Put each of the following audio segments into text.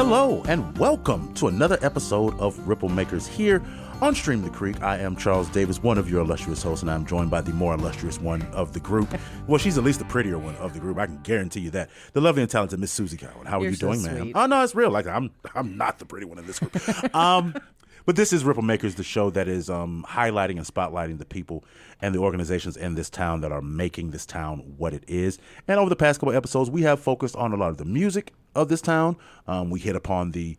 Hello and welcome to another episode of Ripple Makers here on Stream the Creek. I am Charles Davis, one of your illustrious hosts, and I'm joined by the more illustrious one of the group. Well, she's at least the prettier one of the group. I can guarantee you that. The lovely and talented Miss Susie Cowan. How are you doing, ma'am? Oh, no, it's real. Like I'm not the pretty one in this group. But this is Ripple Makers, the show that is highlighting and spotlighting the people and the organizations in this town that are making this town what it is. And over the past couple episodes, we have focused on a lot of the music of this town. We hit upon the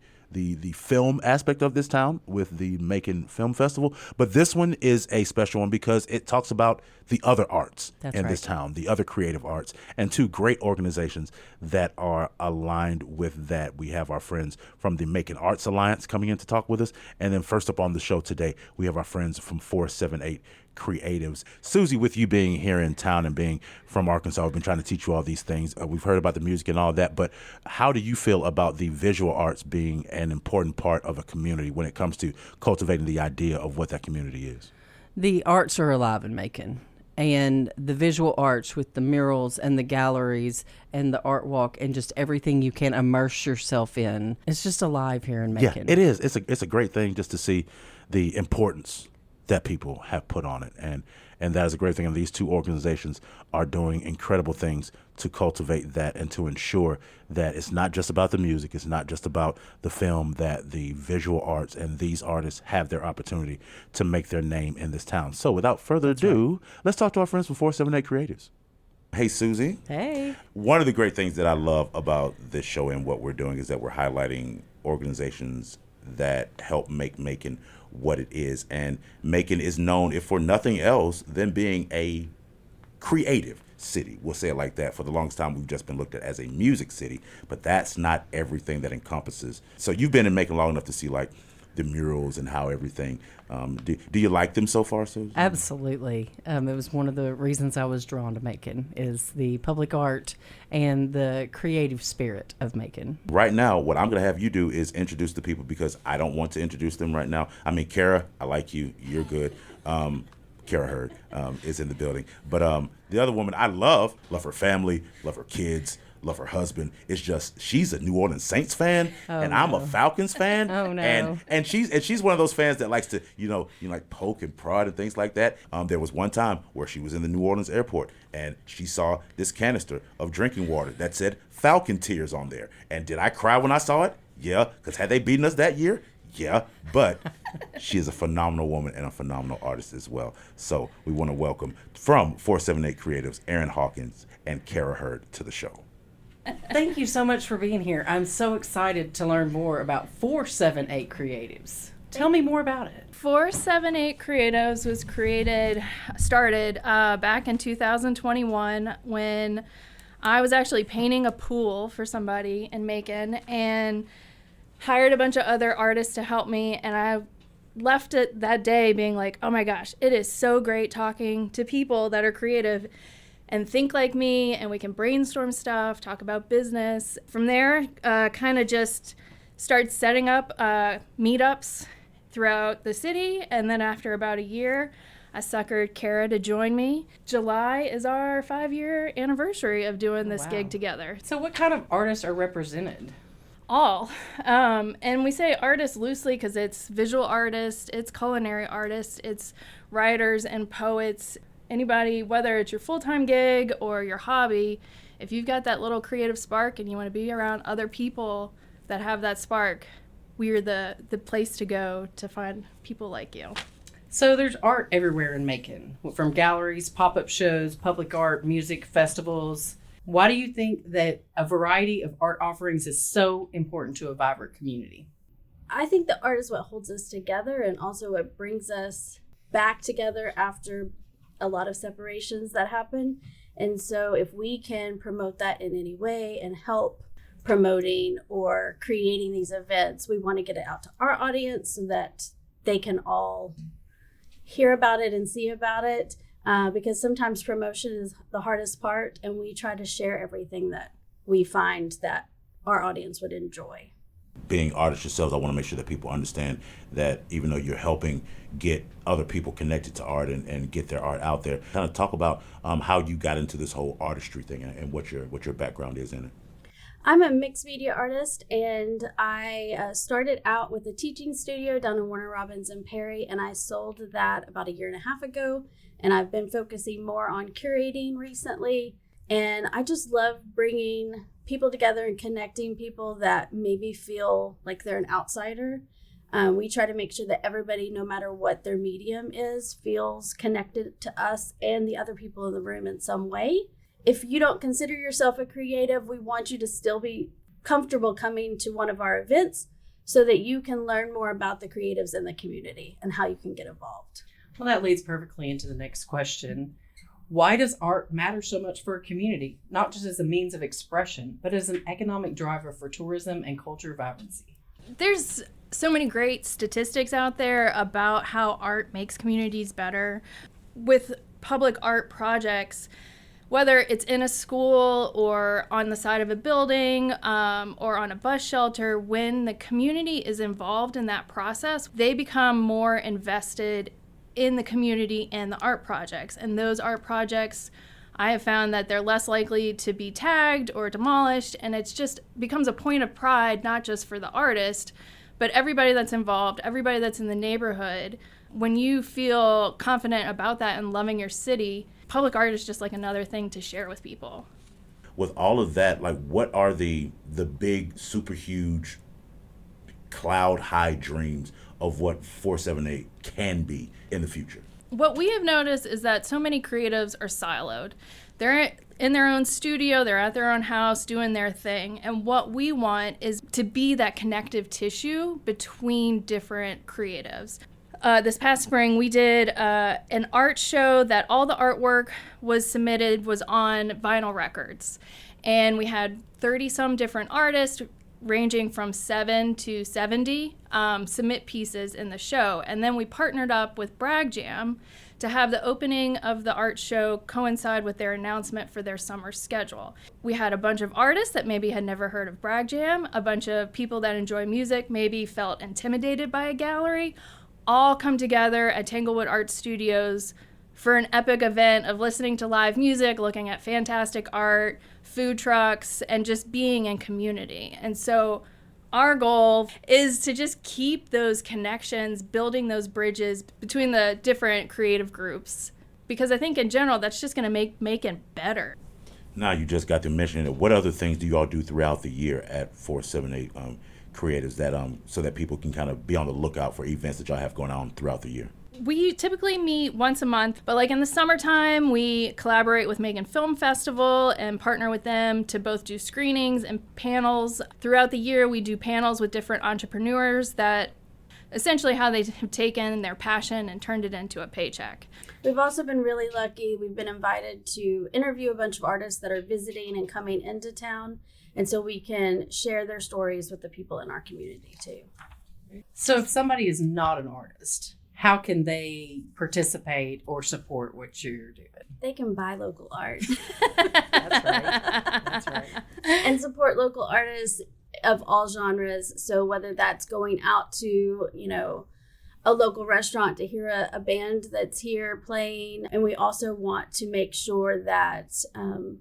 film aspect of this town with the Macon Film Festival. But this one is a special one because it talks about the other arts in this town, the other creative arts, and two great organizations that are aligned with that. We have our friends from the Macon Arts Alliance coming in to talk with us. And then first up on the show today, we have our friends from 478 Creatives. Susie, with you being here in town and being from Arkansas, we've been trying to teach you all these things. We've heard about the music and all that, but how do you feel about the visual arts being an important part of a community when it comes to cultivating the idea of what that community is? The arts are alive in Macon, and the visual arts with the murals and the galleries and the art walk and just everything you can immerse yourself in. It's just alive here in Macon. Yeah, it is. It's a great thing just to see the importance that people have put on it. And that is a great thing. And these two organizations are doing incredible things to cultivate that and to ensure that it's not just about the music, it's not just about the film, that the visual arts and these artists have their opportunity to make their name in this town. So without further ado, let's talk to our friends from 478 Creatives. Hey, Susie. Hey. One of the great things that I love about this show and what we're doing is that we're highlighting organizations that help make Macon what it is. And Macon is known, if for nothing else, than being a creative city. We'll say it like that. For the longest time, we've just been looked at as a music city, but that's not everything that encompasses. So you've been in Macon long enough to see like the murals and how everything. Do you like them so far, Susan? Absolutely. It was one of the reasons I was drawn to Macon is the public art and the creative spirit of Macon. Right now, what I'm going to have you do is introduce the people because I don't want to introduce them right now. I mean, Kara, I like you. You're good. Kara Hurd is in the building. But the other woman I love her family, love her kids, love her husband. It's just she's a New Orleans Saints fan, and I'm a Falcons fan. Oh no! And she's one of those fans that likes to like poke and prod and things like that. There was one time where she was in the New Orleans airport and she saw this canister of drinking water that said Falcon Tears on there. And did I cry when I saw it? Yeah, because had they beaten us that year? Yeah, but she is a phenomenal woman and a phenomenal artist as well. So we want to welcome from 478 Creatives, Erin Hawkins and Kara Hurd to the show. Thank you so much for being here. I'm so excited to learn more about 478 Creatives. Tell me more about it. 478 Creatives was started back in 2021 when I was actually painting a pool for somebody in Macon and hired a bunch of other artists to help me, and I left it that day being like, oh my gosh, it is so great talking to people that are creative and think like me, and we can brainstorm stuff, talk about business. From there, kind of just start setting up meetups throughout the city, and then after about a year, I suckered Kara to join me. July is our 5-year anniversary of doing this gig together. So what kind of artists are represented? All. And we say artists loosely because it's visual artists, it's culinary artists, it's writers and poets. Anybody, whether it's your full-time gig or your hobby, if you've got that little creative spark and you want to be around other people that have that spark, we're the place to go to find people like you. So there's art everywhere in Macon, from galleries, pop-up shows, public art, music, festivals. Why do you think that a variety of art offerings is so important to a vibrant community? I think the art is what holds us together and also what brings us back together after a lot of separations that happen. And so if we can promote that in any way and help promoting or creating these events, we want to get it out to our audience so that they can all hear about it and see about it. Because sometimes promotion is the hardest part, and we try to share everything that we find that our audience would enjoy. Being artists yourselves, I want to make sure that people understand that even though you're helping get other people connected to art and get their art out there, kind of talk about how you got into this whole artistry thing and what your background is in it. I'm a mixed media artist, and I started out with a teaching studio down in Warner Robins and Perry, and I sold that about a year and a half ago, and I've been focusing more on curating recently, and I just love bringing people together and connecting people that maybe feel like they're an outsider. We try to make sure that everybody, no matter what their medium is, feels connected to us and the other people in the room in some way. If you don't consider yourself a creative, we want you to still be comfortable coming to one of our events so that you can learn more about the creatives in the community and how you can get involved. Well, that leads perfectly into the next question. Why does art matter so much for a community, not just as a means of expression, but as an economic driver for tourism and culture vibrancy? There's so many great statistics out there about how art makes communities better. With public art projects, whether it's in a school or on the side of a building or on a bus shelter, when the community is involved in that process, they become more invested in the community and the art projects. And those art projects, I have found that they're less likely to be tagged or demolished, and it's just becomes a point of pride, not just for the artist, but everybody that's involved, everybody that's in the neighborhood. When you feel confident about that and loving your city, public art is just like another thing to share with people. With all of that, like, what are the big, super huge, cloud high dreams of what 478 can be in the future? What we have noticed is that so many creatives are siloed. They're in their own studio, they're at their own house doing their thing. And what we want is to be that connective tissue between different creatives. This past spring, we did an art show that all the artwork was submitted was on vinyl records. And we had 30-some different artists ranging from 7 to 70 submit pieces in the show. And then we partnered up with Bragg Jam to have the opening of the art show coincide with their announcement for their summer schedule. We had a bunch of artists that maybe had never heard of Bragg Jam, a bunch of people that enjoy music, maybe felt intimidated by a gallery, all come together at Tanglewood Art Studios for an epic event of listening to live music, looking at fantastic art, food trucks, and just being in community. And so our goal is to just keep those connections, building those bridges between the different creative groups, because I think in general that's just going to make Macon better. Now you just got to mention it. What other things do you all do throughout the year at 478 Creatives that so that people can kind of be on the lookout for events that y'all have going on throughout the year? We typically meet once a month, but like in the summertime, we collaborate with Macon Film Festival and partner with them to both do screenings and panels. Throughout the year, we do panels with different entrepreneurs that essentially how they have taken their passion and turned it into a paycheck. We've also been really lucky. We've been invited to interview a bunch of artists that are visiting and coming into town, and so we can share their stories with the people in our community too. So if somebody is not an artist, how can they participate or support what you're doing? They can buy local art. That's right. That's right. And support local artists of all genres. So whether that's going out to, a local restaurant to hear a band that's here playing. And we also want to make sure that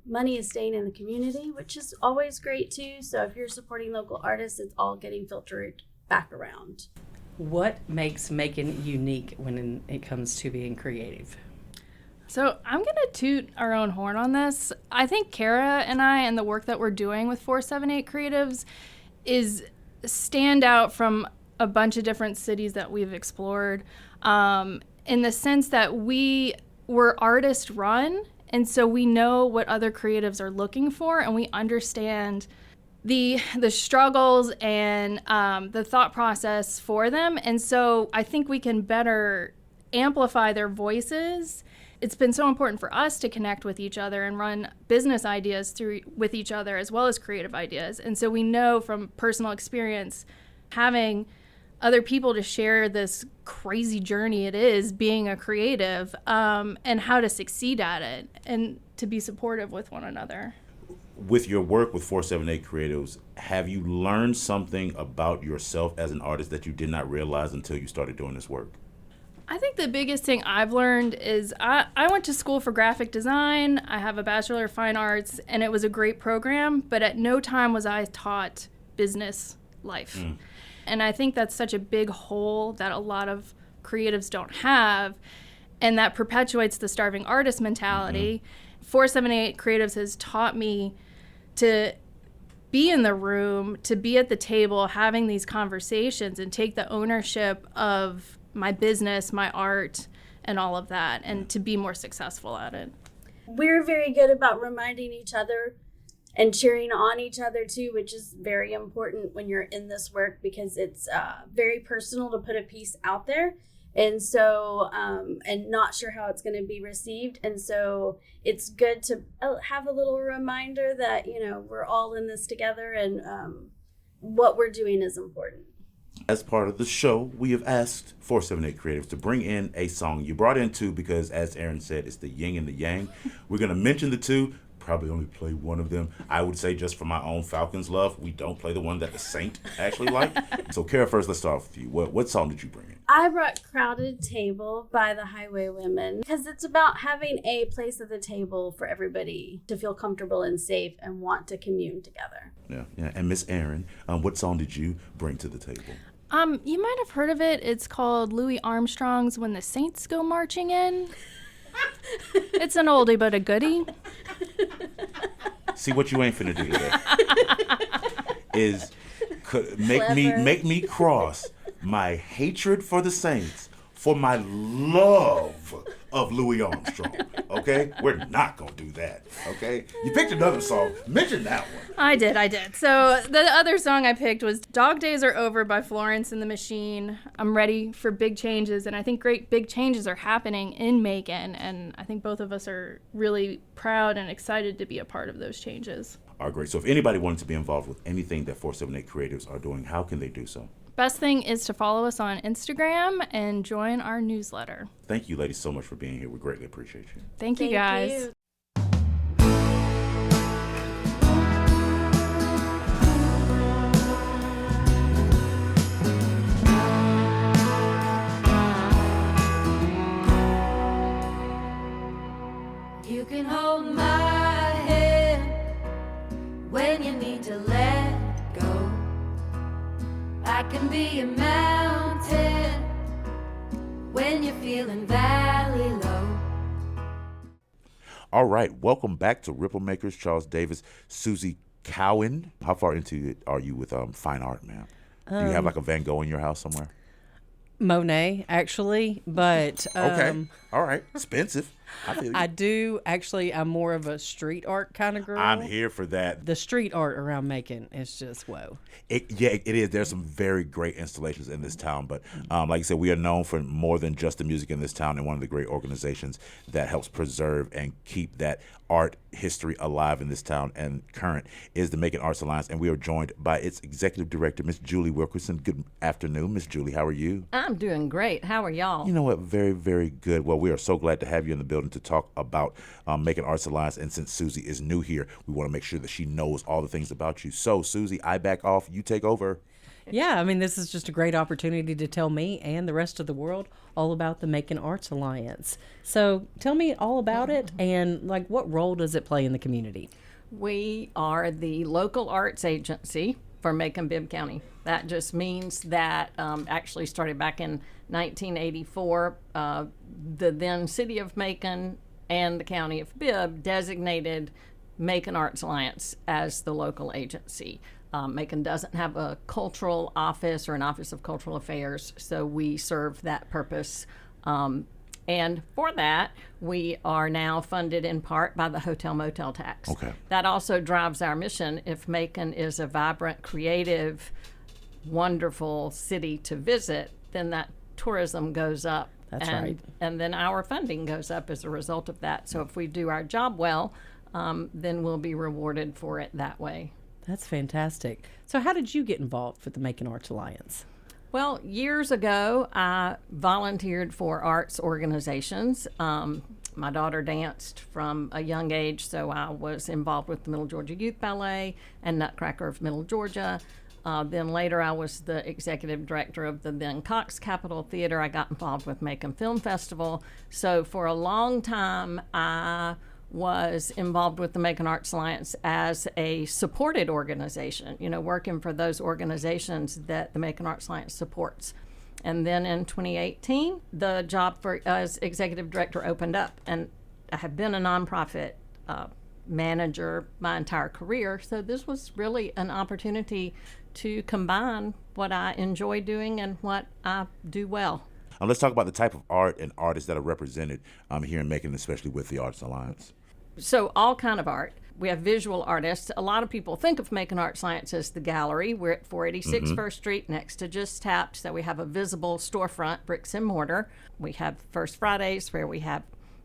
money is staying in the community, which is always great too. So if you're supporting local artists, it's all getting filtered back around. What makes Macon unique when it comes to being creative? So I'm going to toot our own horn on this. I think Kara and I and the work that we're doing with 478 Creatives is stand out from a bunch of different cities that we've explored in the sense that we were artist run, and so we know what other creatives are looking for, and we understand the struggles and the thought process for them. And so I think we can better amplify their voices. It's been so important for us to connect with each other and run business ideas through with each other as well as creative ideas. And so we know from personal experience having other people to share this crazy journey it is being a creative and how to succeed at it and to be supportive with one another. With your work with 478 Creatives, have you learned something about yourself as an artist that you did not realize until you started doing this work? I think the biggest thing I've learned is I went to school for graphic design. I have a Bachelor of Fine Arts, and it was a great program, but at no time was I taught business life. And I think that's such a big hole that a lot of creatives don't have, and that perpetuates the starving artist mentality. 478 Creatives has taught me to be in the room, to be at the table having these conversations and take the ownership of my business, my art, and all of that, and to be more successful at it. We're very good about reminding each other and cheering on each other too, which is very important when you're in this work, because it's very personal to put a piece out there. And so, and not sure how it's going to be received. And so it's good to have a little reminder that, you know, we're all in this together, and what we're doing is important. As part of the show, we have asked 478 Creatives to bring in a song. You brought in two because, as Erin said, it's the yin and the yang. We're going to mention the two, probably only play one of them. I would say, just for my own Falcons love, we don't play the one that the Saint actually liked. So, Kara, first, let's start off with you. What song did you bring in? I brought Crowded Table by the Highwaywomen, because it's about having a place at the table for everybody to feel comfortable and safe and want to commune together. Yeah. And Miss Erin, what song did you bring to the table? You might have heard of it. It's called Louis Armstrong's When the Saints Go Marching In. It's an oldie but a goodie. See, what you ain't finna do today is make me cross my hatred for the Saints for my love of Louis Armstrong. Okay? We're not gonna do that. Okay? You picked another song. Mention that one. I did. So the other song I picked was Dog Days Are Over by Florence and the Machine. I'm ready for big changes, and I think great big changes are happening in Macon, and I think both of us are really proud and excited to be a part of those changes. All right, great. So if anybody wanted to be involved with anything that 478 Creatives are doing, how can they do so? Best thing is to follow us on Instagram and join our newsletter. Thank you, ladies, so much for being here. We greatly appreciate you. Thank you, guys. You. You can hold my hand when you need to let go. I can be a mountain when you're feeling valley low. All right, welcome back to Ripple Makers. Charles Davis, Susie Cowan. How far into it are you with fine art, ma'am? Do you have like a Van Gogh in your house somewhere? Monet, actually, but Okay, all right, expensive. I feel you. I do actually. I'm more of a street art kind of girl. I'm here for that. The street art around Macon is just whoa. It is. There's some very great installations in this town, but like I said, we are known for more than just the music in this town, and one of the great organizations that helps preserve and keep that art history alive in this town and current is the Macon Arts Alliance, and we are joined by its executive director, Miss Julie Wilkerson. Good afternoon, Miss Julie. How are you? I'm doing great. How are y'all? You know what? Very, very good. Well, we are so glad to have you in the building to talk about Macon Arts Alliance. And since Susie is new here, we want to make sure that she knows all the things about you. So, Susie, I back off. You take over. Yeah, I mean, this is just a great opportunity to tell me and the rest of the world all about the Macon Arts Alliance. So tell me all about it, and like, what role does it play in the community? We are the local arts agency for Macon-Bibb County. That just means that actually started back in 1984. The then city of Macon and the county of Bibb designated Macon Arts Alliance as the local agency. Macon doesn't have a cultural office or an office of cultural affairs, so we serve that purpose. And for that, we are now funded in part by the hotel motel tax. Okay. That also drives our mission. If Macon is a vibrant, creative, wonderful city to visit, then that tourism goes up. That's right. And then our funding goes up as a result of that. So if we do our job well, then we'll be rewarded for it that way. That's fantastic. So how did you get involved with the Macon Arts Alliance? Well, years ago, I volunteered for arts organizations. My daughter danced from a young age, so I was involved with the Middle Georgia Youth Ballet and Nutcracker of Middle Georgia. Then later I was the executive director of the then Cox Capitol Theater. I got involved with Macon Film Festival. So for a long time, I was involved with the Macon Arts Alliance as a supported organization, working for those organizations that the Macon Arts Alliance supports. And then in 2018, the job as executive director opened up, and I have been a nonprofit manager my entire career, so this was really an opportunity to combine what I enjoy doing and what I do well. Let's talk about the type of art and artists that are represented here in Macon, especially with the Arts Alliance. So all kind of art. We have visual artists. A lot of people think of Macon Arts Alliance as the gallery. We're at 486 First Street next to Just Tapped, so we have a visible storefront, bricks and mortar. We have First Fridays where we have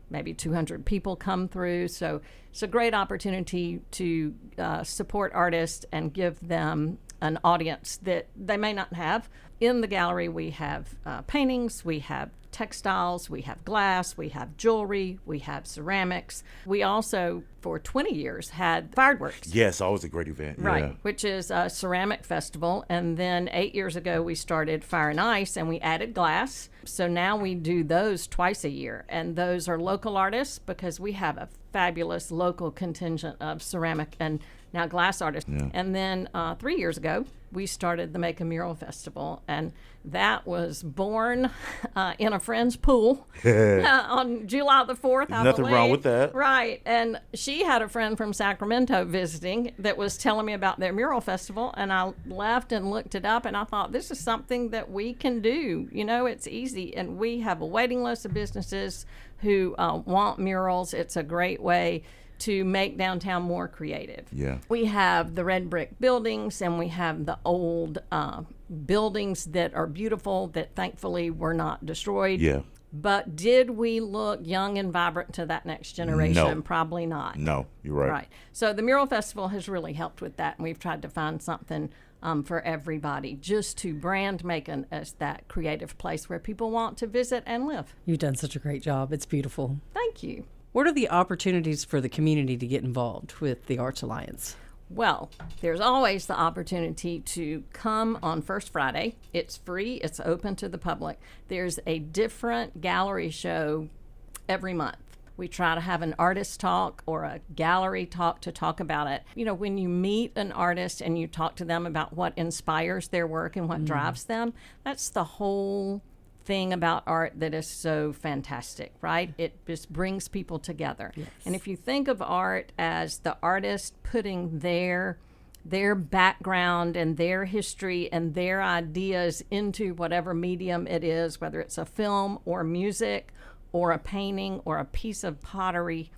maybe 200 people come through. So it's a great opportunity to support artists and give them an audience that they may not have. In the gallery, we have paintings, we have textiles, we have glass, we have jewelry, we have ceramics. We also, for 20 years, had fireworks. Yes, always a great event. Right, Yeah. which is a ceramic festival. And then 8 years ago, we started Fire and Ice, and we added glass. So now we do those twice a year. And those are local artists because we have a fabulous local contingent of ceramic and now glass artists. Yeah. And then 3 years ago, we started the Macon Mural Festival, and that was born in a friend's pool on July the 4th, I Nothing believe. wrong with that. Right, and she had a friend from Sacramento visiting that was telling me about their mural festival, and I left and looked it up, and I thought, this is something that we can do. It's easy, and we have a waiting list of businesses who want murals. It's a great way to make downtown more creative. Yeah. We have the red brick buildings, and we have the old buildings that are beautiful that thankfully were not destroyed. Yeah. But did we look young and vibrant to that next generation? No. Probably not. No, you're right. Right. So the Mural Festival has really helped with that, and we've tried to find something for everybody, just to brand Macon as that creative place where people want to visit and live. You've done such a great job. It's beautiful. Thank you. What are the opportunities for the community to get involved with the Arts Alliance? Well, there's always the opportunity to come on First Friday. It's free. It's open to the public. There's a different gallery show every month. We try to have an artist talk or a gallery talk to talk about it. When you meet an artist and you talk to them about what inspires their work and what drives them, that's the whole thing about art that is so fantastic, right? It just brings people together. Yes. And if you think of art as the artist putting their background and their history and their ideas into whatever medium it is, whether it's a film or music or a painting or a piece of pottery,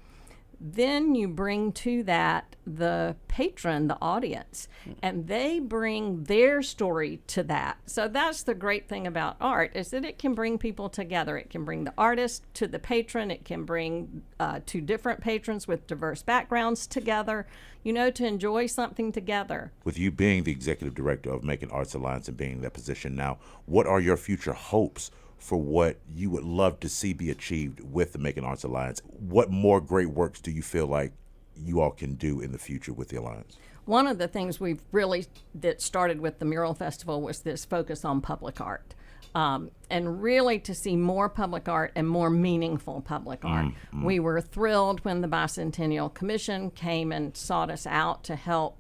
then you bring to that the patron, the audience, and they bring their story to that. So that's the great thing about art, is that it can bring people together. It can bring the artist to the patron. It can bring two different patrons with diverse backgrounds together, to enjoy something together. With you being the executive director of Macon Arts Alliance and being in that position now, what are your future hopes for what you would love to see be achieved with the Macon Arts Alliance? What more great works do you feel like you all can do in the future with the Alliance? One of the things that started with the Mural Festival was this focus on public art. And really to see more public art and more meaningful public art. We were thrilled when the Bicentennial Commission came and sought us out to help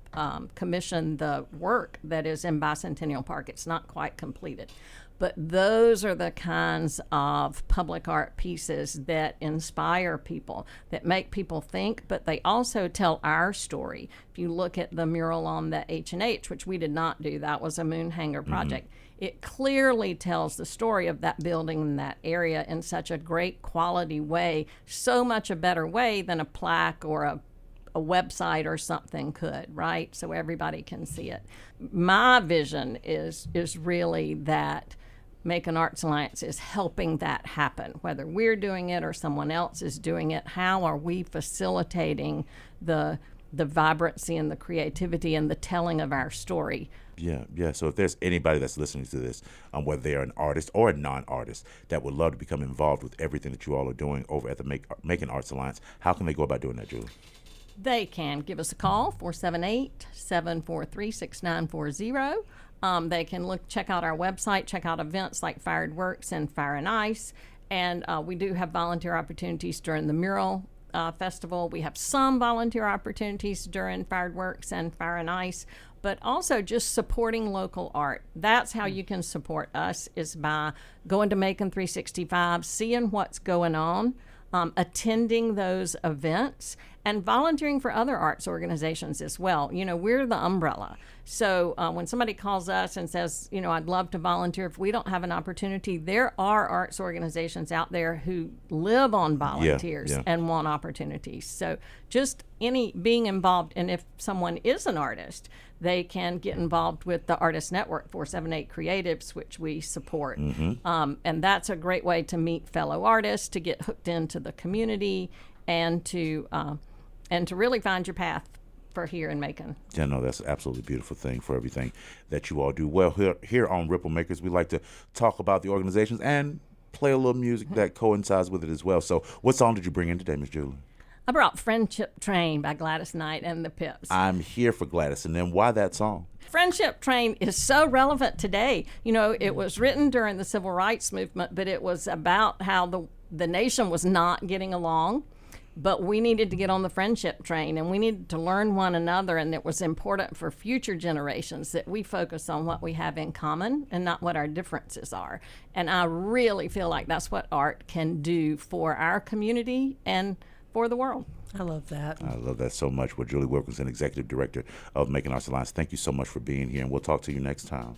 commission the work that is in Bicentennial Park. It's not quite completed. But those are the kinds of public art pieces that inspire people, that make people think, but they also tell our story. If you look at the mural on the H&H, which we did not do, that was a moon hanger project, it clearly tells the story of that building and that area in such a great quality way, so much a better way than a plaque or a website or something could, right? So everybody can see it. My vision is really that Macon Arts Alliance is helping that happen, whether we're doing it or someone else is doing it. How are we facilitating the vibrancy and the creativity and the telling of our story? Yeah. So if there's anybody that's listening to this, whether they're an artist or a non-artist that would love to become involved with everything that you all are doing over at the Macon Arts Alliance, how can they go about doing that, Julie? They can give us a call, 478-743-6940. They can check out our website, check out events like Fired Works and Fire and Ice. And we do have volunteer opportunities during the Mural Festival. We have some volunteer opportunities during Fired Works and Fire and Ice, but also just supporting local art. That's how you can support us, is by going to Macon 365, seeing what's going on, attending those events, and volunteering for other arts organizations as well. You know, we're the umbrella. So when somebody calls us and says, you know, I'd love to volunteer, if we don't have an opportunity, there are arts organizations out there who live on volunteers and want opportunities. So just being involved, and if someone is an artist, they can get involved with the Artist Network 478 Creatives, which we support. And that's a great way to meet fellow artists, to get hooked into the community, and to really find your path for here in Macon. Yeah, no, that's an absolutely beautiful thing for everything that you all do. Well, here on Ripple Makers, we like to talk about the organizations and play a little music that coincides with it as well. So what song did you bring in today, Miss Julie? I brought Friendship Train by Gladys Knight and the Pips. I'm here for Gladys. And then why that song? Friendship Train is so relevant today. You know, it was written during the Civil Rights Movement, but it was about how the nation was not getting along. But we needed to get on the friendship train, and we needed to learn one another, and it was important for future generations that we focus on what we have in common and not what our differences are. And I really feel like that's what art can do for our community and for the world. I love that. I love that so much. Well, Julie Wilkerson, Executive Director of Macon Arts Alliance, thank you so much for being here, and we'll talk to you next time.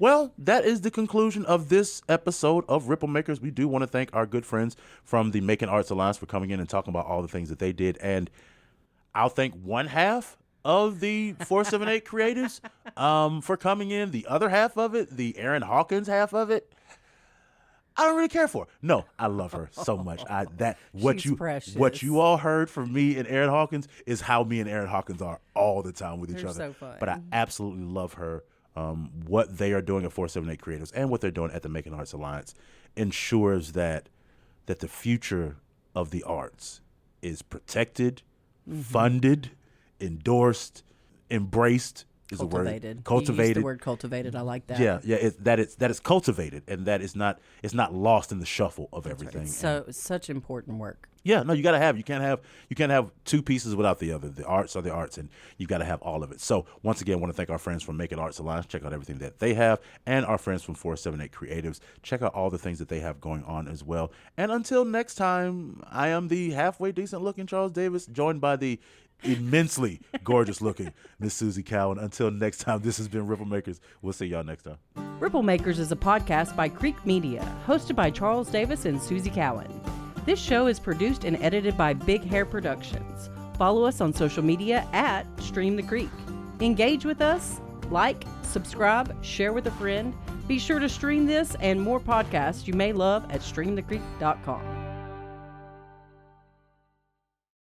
Well, that is the conclusion of this episode of Ripple Makers. We do want to thank our good friends from the Macon Arts Alliance for coming in and talking about all the things that they did. And I'll thank one half of the 478 creatives for coming in. The other half of it, the Erin Hawkins half of it, I don't really care for. No, I love her so much. What you all heard from me and Erin Hawkins is how me and Erin Hawkins are all the time with each other. So fun. But I absolutely love her. What they are doing at 478 Creatives and what they're doing at the Macon Arts Alliance ensures that the future of the arts is protected, funded, endorsed, embraced. Is Cultivated. The word cultivated? You used the word cultivated. I like that. Yeah. That it's cultivated, and that it's not lost in the shuffle of everything. Right. So such important work. Yeah, no, you can't have two pieces without the other. The arts are the arts, and you've got to have all of it. So once again, I want to thank our friends from Macon Arts Alliance. Check out everything that they have, and our friends from 478 Creatives. Check out all the things that they have going on as well. And until next time, I am the halfway decent looking Charles Davis, joined by the immensely gorgeous looking Miss Susie Cowan. Until next time, this has been Ripple Makers. We'll see y'all next time. Ripple Makers is a podcast by Creek Media, hosted by Charles Davis and Susie Cowan. This show is produced and edited by Big Hair Productions. Follow us on social media at Stream the Creek. Engage with us, like, subscribe, share with a friend. Be sure to stream this and more podcasts you may love at streamthecreek.com.